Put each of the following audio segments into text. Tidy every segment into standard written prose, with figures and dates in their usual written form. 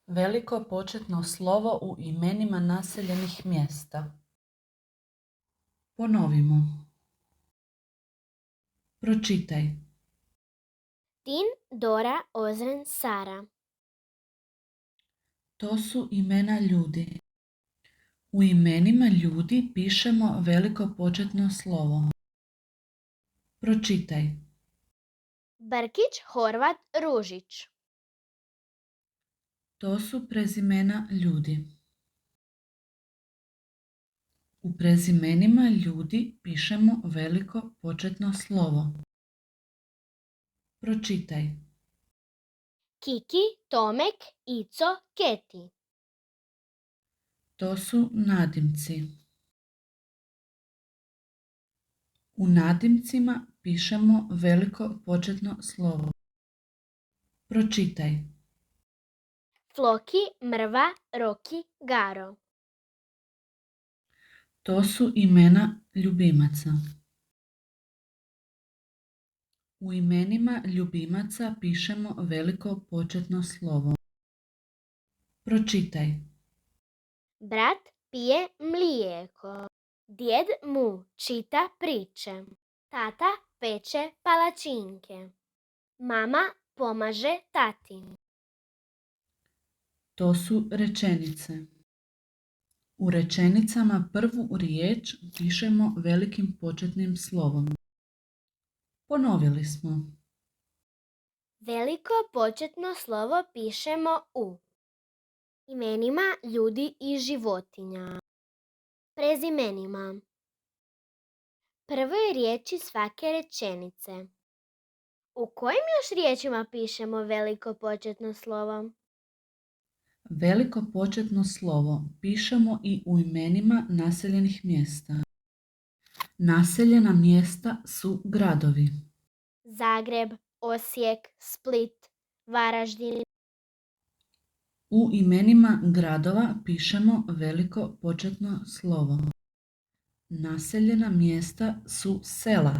Veliko početno slovo u imenima naseljenih mjesta. Ponovimo. Pročitaj. Tin, Dora, Ozren, Sara. To su imena ljudi. U imenima ljudi pišemo veliko početno slovo. Pročitaj. Brkić, Horvat, Ružić. To su prezimena ljudi. U prezimenima ljudi pišemo veliko početno slovo. Pročitaj. Kiki, Tomek, Ico, Keti. To su nadimci. U nadimcima pišemo veliko početno slovo. Pročitaj. Floki, Mrva, Roki, Garo. To su imena ljubimaca. U imenima ljubimaca pišemo veliko početno slovo. Pročitaj. Brat pije mlijeko. Djed mu čita priče. Tata peče palačinke. Mama pomaže tati. To su rečenice. U rečenicama prvu riječ pišemo velikim početnim slovom. Ponovili smo. Veliko početno slovo pišemo u imenima ljudi i životinja, prezimenima, prvoj riječi svake rečenice. U kojim još riječima pišemo veliko početno slovo? Veliko početno slovo pišemo i u imenima naseljenih mjesta. Naseljena mjesta su gradovi. Zagreb, Osijek, Split, Varaždin. U imenima gradova pišemo veliko početno slovo. Naseljena mjesta su sela.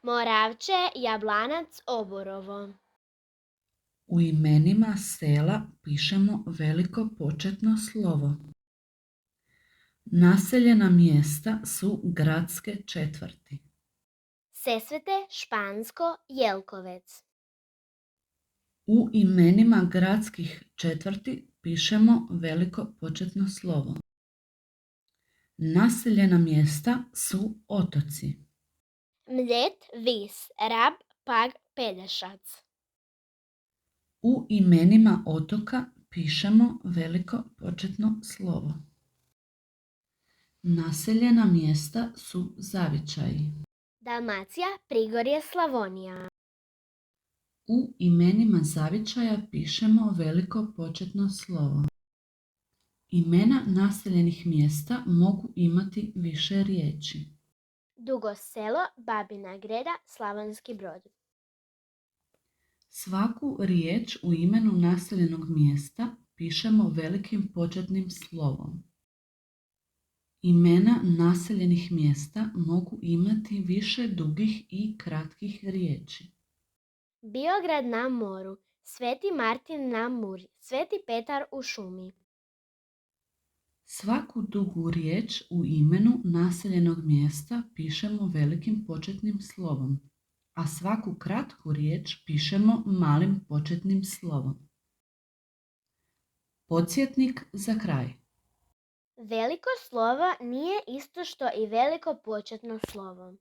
Moravče, Jablanac, Oborovo. U imenima sela pišemo veliko početno slovo. Naseljena mjesta su gradske četvrti. Sesvete, Špansko, Jelkovec. U imenima gradskih četvrti pišemo veliko početno slovo. Naseljena mjesta su otoci. Mljet, Vis, Rab, Pag, Pelješac. U imenima otoka pišemo veliko početno slovo. Naseljena mjesta su zavičaji. Dalmacija, Prigorje, Slavonija. U imenima zavičaja pišemo veliko početno slovo. Imena naseljenih mjesta mogu imati više riječi. Dugo Selo, Babina Greda, Slavonski Brod. Svaku riječ u imenu naseljenog mjesta pišemo velikim početnim slovom. Imena naseljenih mjesta mogu imati više dugih i kratkih riječi. Biograd na moru, Sveti Martin na muri, Sveti Petar u šumi. Svaku dugu riječ u imenu naseljenog mjesta pišemo velikim početnim slovom, a svaku kratku riječ pišemo malim početnim slovom. Podsjetnik za kraj. Veliko slovo nije isto što i veliko početno slovo.